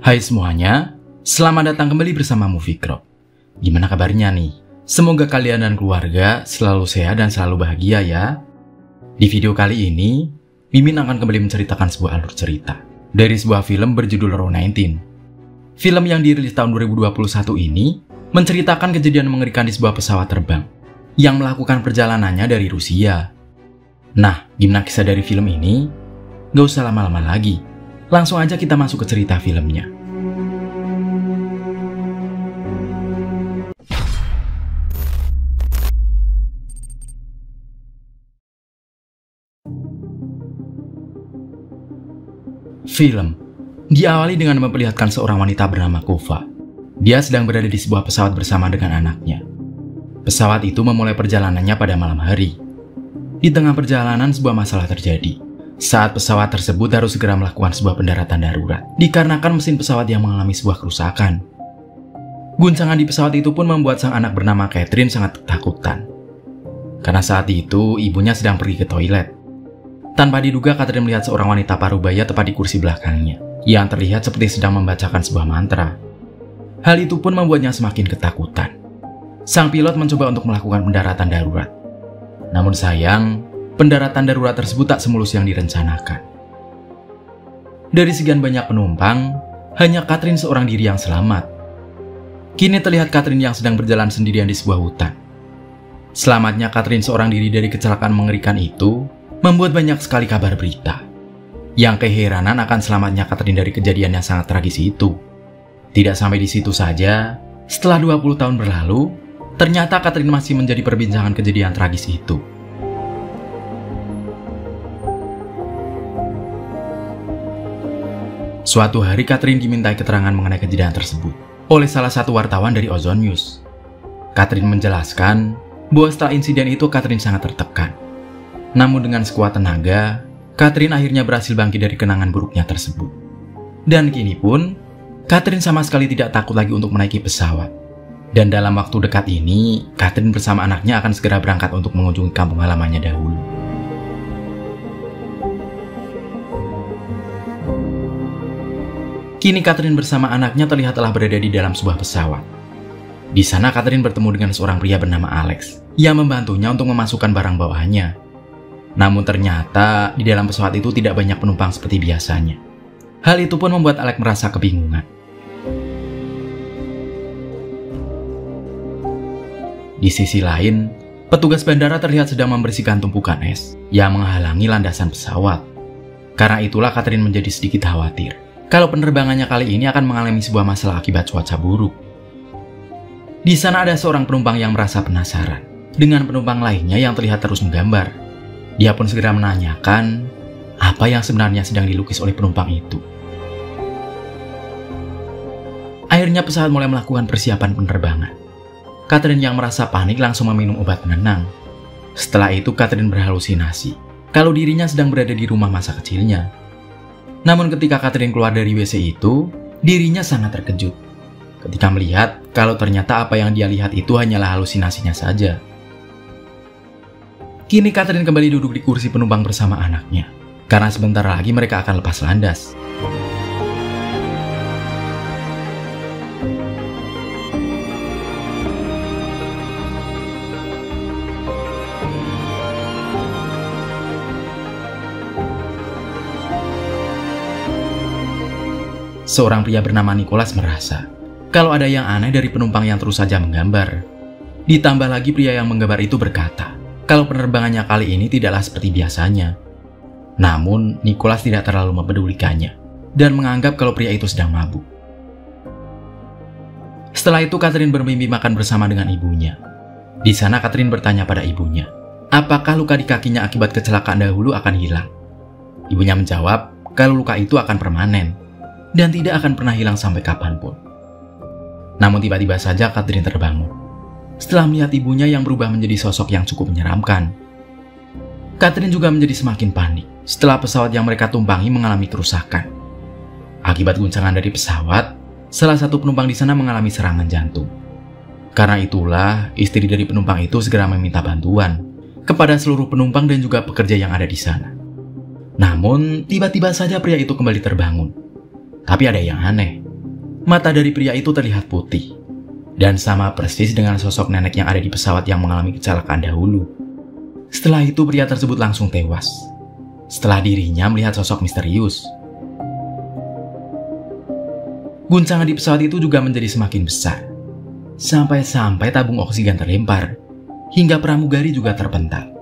Hai semuanya, selamat datang kembali bersama Moviecrop. Gimana kabarnya nih? Semoga kalian dan keluarga selalu sehat dan selalu bahagia ya. Di video kali ini, Mimin akan kembali menceritakan sebuah alur cerita dari sebuah film berjudul Row 19. Film yang dirilis tahun 2021 ini menceritakan kejadian mengerikan di sebuah pesawat terbang yang melakukan perjalanannya dari Rusia. Nah, gimana kisah dari film ini? Gak usah lama-lama lagi. Langsung aja kita masuk ke cerita filmnya. Film diawali dengan memperlihatkan seorang wanita bernama Kova. Dia sedang berada di sebuah pesawat bersama dengan anaknya. Pesawat itu memulai perjalanannya pada malam hari. Di tengah perjalanan sebuah masalah terjadi. Saat pesawat tersebut harus segera melakukan sebuah pendaratan darurat, dikarenakan mesin pesawat yang mengalami sebuah kerusakan. Guncangan di pesawat itu pun membuat sang anak bernama Catherine sangat ketakutan. Karena saat itu ibunya sedang pergi ke toilet. Tanpa diduga, Catherine melihat seorang wanita parubaya tepat di kursi belakangnya, yang terlihat seperti sedang membacakan sebuah mantra. Hal itu pun membuatnya semakin ketakutan. Sang pilot mencoba untuk melakukan pendaratan darurat. Namun sayang, pendaratan darurat tersebut tak semulus yang direncanakan. Dari sekian banyak penumpang, hanya Catherine seorang diri yang selamat. Kini terlihat Catherine yang sedang berjalan sendirian di sebuah hutan. Selamatnya Catherine seorang diri dari kecelakaan mengerikan itu membuat banyak sekali kabar berita. Yang keheranan akan selamatnya Catherine dari kejadian yang sangat tragis itu. Tidak sampai di situ saja, setelah 20 tahun berlalu, ternyata Catherine masih menjadi perbincangan kejadian tragis itu. Suatu hari Catherine dimintai keterangan mengenai kejadian tersebut oleh salah satu wartawan dari Ozone News. Catherine menjelaskan bahwa setelah insiden itu Catherine sangat tertekan. Namun dengan sekuat tenaga, Catherine akhirnya berhasil bangkit dari kenangan buruknya tersebut. Dan kini pun, Catherine sama sekali tidak takut lagi untuk menaiki pesawat. Dan dalam waktu dekat ini, Catherine bersama anaknya akan segera berangkat untuk mengunjungi kampung halamannya dahulu. Kini Catherine bersama anaknya terlihat telah berada di dalam sebuah pesawat. Di sana Catherine bertemu dengan seorang pria bernama Alex yang membantunya untuk memasukkan barang bawaannya. Namun ternyata di dalam pesawat itu tidak banyak penumpang seperti biasanya. Hal itu pun membuat Alex merasa kebingungan. Di sisi lain, petugas bandara terlihat sedang membersihkan tumpukan es yang menghalangi landasan pesawat. Karena itulah Catherine menjadi sedikit khawatir kalau penerbangannya kali ini akan mengalami sebuah masalah akibat cuaca buruk. Di sana ada seorang penumpang yang merasa penasaran dengan penumpang lainnya yang terlihat terus menggambar. Dia pun segera menanyakan apa yang sebenarnya sedang dilukis oleh penumpang itu. Akhirnya pesawat mulai melakukan persiapan penerbangan. Catherine yang merasa panik langsung meminum obat penenang. Setelah itu Catherine berhalusinasi kalau dirinya sedang berada di rumah masa kecilnya. Namun ketika Catherine keluar dari WC itu, dirinya sangat terkejut ketika melihat kalau ternyata apa yang dia lihat itu hanyalah halusinasinya saja. Kini Catherine kembali duduk di kursi penumpang bersama anaknya, karena sebentar lagi mereka akan lepas landas. Seorang pria bernama Nicholas merasa kalau ada yang aneh dari penumpang yang terus saja menggambar. Ditambah lagi pria yang menggambar itu berkata kalau penerbangannya kali ini tidaklah seperti biasanya. Namun, Nicholas tidak terlalu mempedulikannya dan menganggap kalau pria itu sedang mabuk. Setelah itu, Catherine bermimpi makan bersama dengan ibunya. Di sana, Catherine bertanya pada ibunya, apakah luka di kakinya akibat kecelakaan dahulu akan hilang? Ibunya menjawab kalau luka itu akan permanen dan tidak akan pernah hilang sampai kapanpun. Namun tiba-tiba saja Catherine terbangun setelah melihat ibunya yang berubah menjadi sosok yang cukup menyeramkan. Catherine juga menjadi semakin panik setelah pesawat yang mereka tumpangi mengalami kerusakan. Akibat guncangan dari pesawat, salah satu penumpang di sana mengalami serangan jantung. Karena itulah, istri dari penumpang itu segera meminta bantuan kepada seluruh penumpang dan juga pekerja yang ada di sana. Namun, tiba-tiba saja pria itu kembali terbangun. Tapi ada yang aneh. Mata dari pria itu terlihat putih, dan sama persis dengan sosok nenek yang ada di pesawat yang mengalami kecelakaan dahulu. Setelah itu pria tersebut langsung tewas, setelah dirinya melihat sosok misterius. Guncangan di pesawat itu juga menjadi semakin besar, sampai-sampai tabung oksigen terlempar, hingga pramugari juga terpental.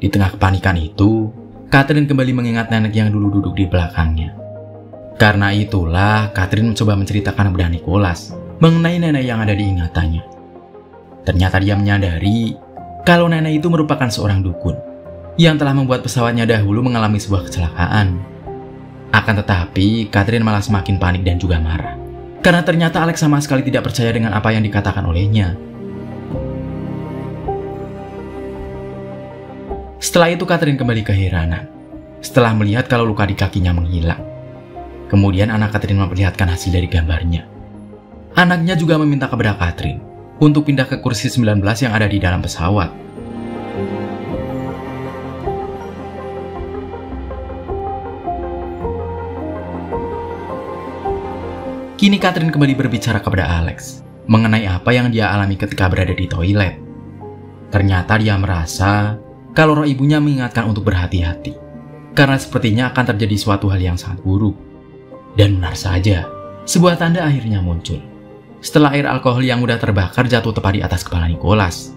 Di tengah kepanikan itu, Catherine kembali mengingat nenek yang dulu duduk di belakangnya. Karena itulah, Catherine mencoba menceritakan kepada Nicholas mengenai nenek yang ada di ingatannya. Ternyata dia menyadari kalau nenek itu merupakan seorang dukun yang telah membuat pesawatnya dahulu mengalami sebuah kecelakaan. Akan tetapi, Catherine malah semakin panik dan juga marah. Karena ternyata Alex sama sekali tidak percaya dengan apa yang dikatakan olehnya. Setelah itu Catherine kembali keheranan setelah melihat kalau luka di kakinya menghilang. Kemudian anak Catherine memperlihatkan hasil dari gambarnya. Anaknya juga meminta kepada Catherine untuk pindah ke kursi 19 yang ada di dalam pesawat. Kini Catherine kembali berbicara kepada Alex mengenai apa yang dia alami ketika berada di toilet. Ternyata dia merasa kalau roh ibunya mengingatkan untuk berhati-hati, karena sepertinya akan terjadi suatu hal yang sangat buruk. Dan benar saja, sebuah tanda akhirnya muncul. Setelah air alkohol yang mudah terbakar jatuh tepat di atas kepala Nicholas.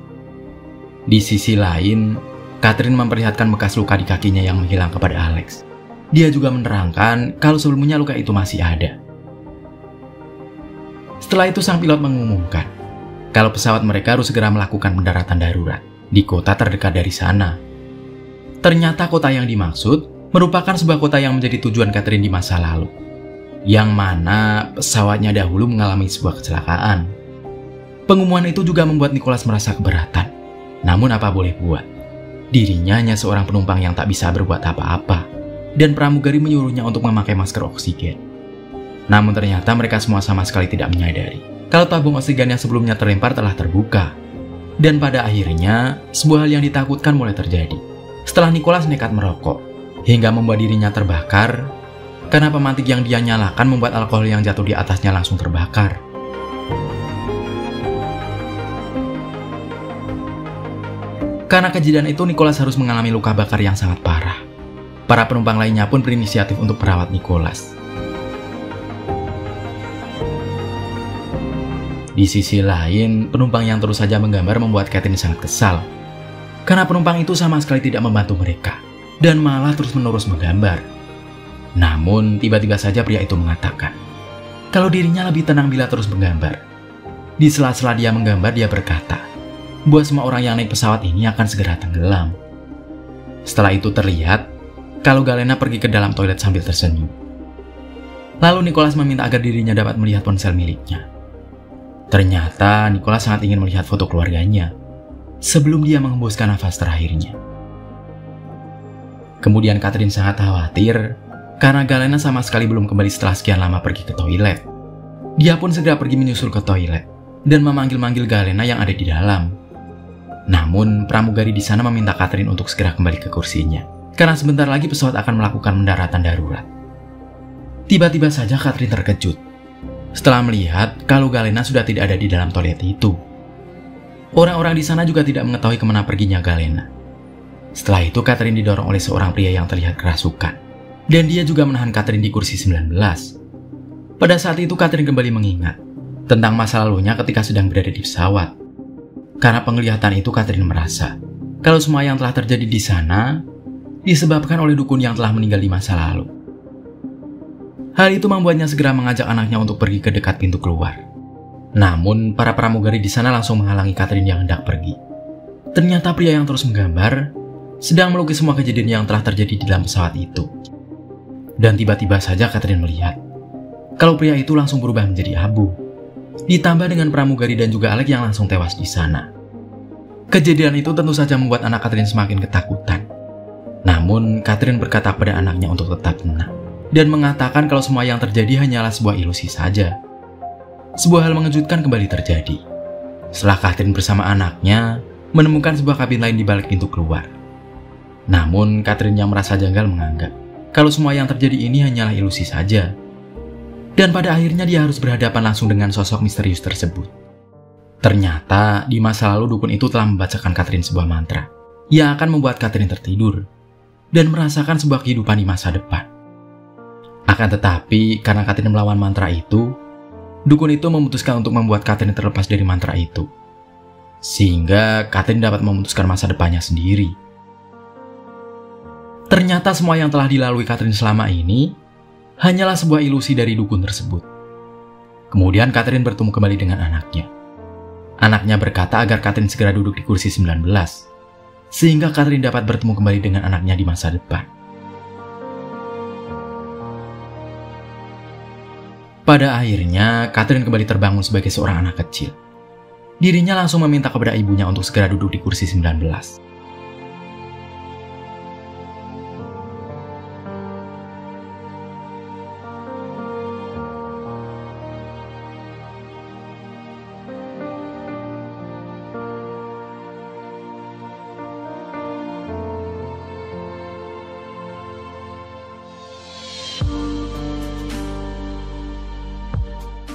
Di sisi lain, Catherine memperlihatkan bekas luka di kakinya yang menghilang kepada Alex. Dia juga menerangkan kalau sebelumnya luka itu masih ada. Setelah itu sang pilot mengumumkan kalau pesawat mereka harus segera melakukan pendaratan darurat di kota terdekat dari sana. Ternyata kota yang dimaksud merupakan sebuah kota yang menjadi tujuan Catherine di masa lalu, yang mana pesawatnya dahulu mengalami sebuah kecelakaan. Pengumuman itu juga membuat Nicholas merasa keberatan. Namun apa boleh buat, dirinya hanya seorang penumpang yang tak bisa berbuat apa-apa, dan pramugari menyuruhnya untuk memakai masker oksigen. Namun ternyata mereka semua sama sekali tidak menyadari kalau tabung oksigen yang sebelumnya terlempar telah terbuka. Dan pada akhirnya, sebuah hal yang ditakutkan mulai terjadi. Setelah Nicholas nekat merokok, hingga membuat dirinya terbakar, karena pemantik yang dia nyalakan membuat alkohol yang jatuh di atasnya langsung terbakar. Karena kejadian itu, Nicholas harus mengalami luka bakar yang sangat parah. Para penumpang lainnya pun berinisiatif untuk merawat Nicholas. Di sisi lain, penumpang yang terus saja menggambar membuat Catherine sangat kesal. Karena penumpang itu sama sekali tidak membantu mereka, dan malah terus-menerus menggambar. Namun, tiba-tiba saja pria itu mengatakan kalau dirinya lebih tenang bila terus menggambar. Di sela-sela dia menggambar, dia berkata bahwa semua orang yang naik pesawat ini akan segera tenggelam. Setelah itu terlihat kalau Galena pergi ke dalam toilet sambil tersenyum. Lalu Nicholas meminta agar dirinya dapat melihat ponsel miliknya. Ternyata Nicholas sangat ingin melihat foto keluarganya sebelum dia menghembuskan nafas terakhirnya. Kemudian Catherine sangat khawatir karena Galena sama sekali belum kembali setelah sekian lama pergi ke toilet. Dia pun segera pergi menyusul ke toilet dan memanggil-manggil Galena yang ada di dalam. Namun pramugari di sana meminta Catherine untuk segera kembali ke kursinya karena sebentar lagi pesawat akan melakukan pendaratan darurat. Tiba-tiba saja Catherine terkejut setelah melihat kalau Galena sudah tidak ada di dalam toilet itu. Orang-orang di sana juga tidak mengetahui kemana perginya Galena. Setelah itu Catherine didorong oleh seorang pria yang terlihat kerasukan, dan dia juga menahan Catherine di kursi 19. Pada saat itu Catherine kembali mengingat tentang masa lalunya ketika sedang berada di pesawat. Karena penglihatan itu Catherine merasa kalau semua yang telah terjadi di sana disebabkan oleh dukun yang telah meninggal di masa lalu. Hal itu membuatnya segera mengajak anaknya untuk pergi ke dekat pintu keluar. Namun, para pramugari di sana langsung menghalangi Catherine yang hendak pergi. Ternyata pria yang terus menggambar sedang melukis semua kejadian yang telah terjadi di dalam pesawat itu. Dan tiba-tiba saja Catherine melihat kalau pria itu langsung berubah menjadi abu. Ditambah dengan pramugari dan juga Alex yang langsung tewas di sana. Kejadian itu tentu saja membuat anak Catherine semakin ketakutan. Namun, Catherine berkata pada anaknya untuk tetap tenang dan mengatakan kalau semua yang terjadi hanyalah sebuah ilusi saja. Sebuah hal mengejutkan kembali terjadi. Setelah Catherine bersama anaknya menemukan sebuah kabin lain di balik pintu keluar. Namun, Catherine yang merasa janggal menganggap kalau semua yang terjadi ini hanyalah ilusi saja. Dan pada akhirnya dia harus berhadapan langsung dengan sosok misterius tersebut. Ternyata di masa lalu dukun itu telah membacakan Catherine sebuah mantra yang akan membuat Catherine tertidur dan merasakan sebuah kehidupan di masa depan. Akan tetapi, karena Catherine melawan mantra itu, dukun itu memutuskan untuk membuat Catherine terlepas dari mantra itu, sehingga Catherine dapat memutuskan masa depannya sendiri. Ternyata semua yang telah dilalui Catherine selama ini hanyalah sebuah ilusi dari dukun tersebut. Kemudian Catherine bertemu kembali dengan anaknya. Anaknya berkata agar Catherine segera duduk di kursi 19, sehingga Catherine dapat bertemu kembali dengan anaknya di masa depan. Pada akhirnya, Catherine kembali terbangun sebagai seorang anak kecil. Dirinya langsung meminta kepada ibunya untuk segera duduk di kursi 19.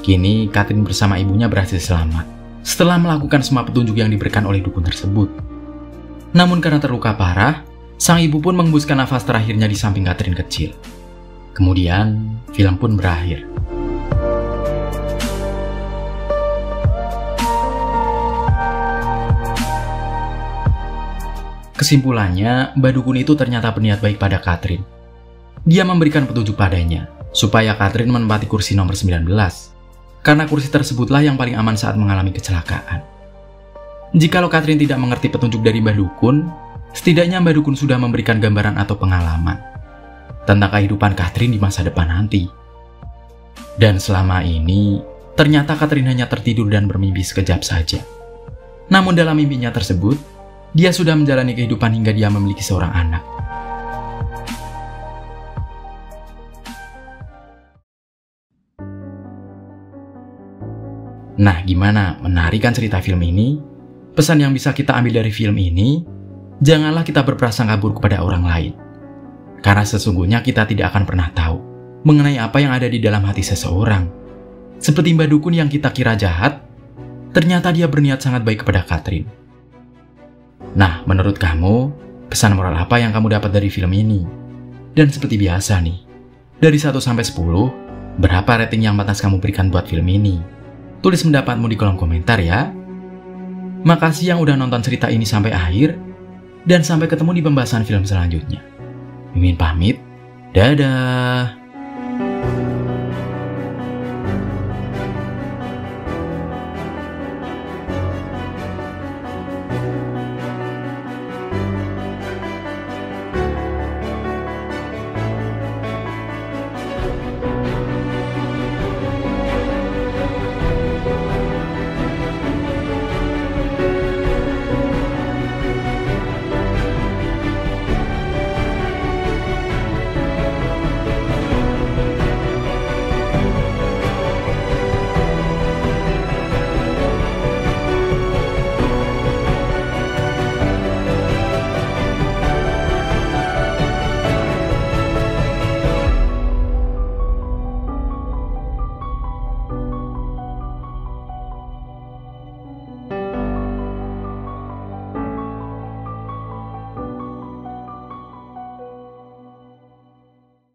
Kini, Catherine bersama ibunya berhasil selamat setelah melakukan semua petunjuk yang diberikan oleh dukun tersebut. Namun karena terluka parah, sang ibu pun menghembuskan nafas terakhirnya di samping Catherine kecil. Kemudian, film pun berakhir. Kesimpulannya, Mbak Dukun itu ternyata berniat baik pada Catherine. Dia memberikan petunjuk padanya, supaya Catherine menempati kursi nomor 19. Karena kursi tersebutlah yang paling aman saat mengalami kecelakaan. Jikalau Catherine tidak mengerti petunjuk dari Mbah Dukun, setidaknya Mbah Dukun sudah memberikan gambaran atau pengalaman tentang kehidupan Catherine di masa depan nanti. Dan selama ini, ternyata Catherine hanya tertidur dan bermimpi sekejap saja. Namun dalam mimpinya tersebut, dia sudah menjalani kehidupan hingga dia memiliki seorang anak. Nah, gimana? Menarik kan cerita film ini? Pesan yang bisa kita ambil dari film ini, janganlah kita berprasangka buruk kepada orang lain. Karena sesungguhnya kita tidak akan pernah tahu mengenai apa yang ada di dalam hati seseorang. Seperti Mbak Dukun yang kita kira jahat, ternyata dia berniat sangat baik kepada Catherine. Nah, menurut kamu, pesan moral apa yang kamu dapat dari film ini? Dan seperti biasa nih, dari 1 sampai 10, berapa rating yang pantas kamu berikan buat film ini? Tulis pendapatmu di kolom komentar ya. Makasih yang udah nonton cerita ini sampai akhir, dan sampai ketemu di pembahasan film selanjutnya. Mimin pamit, dadah.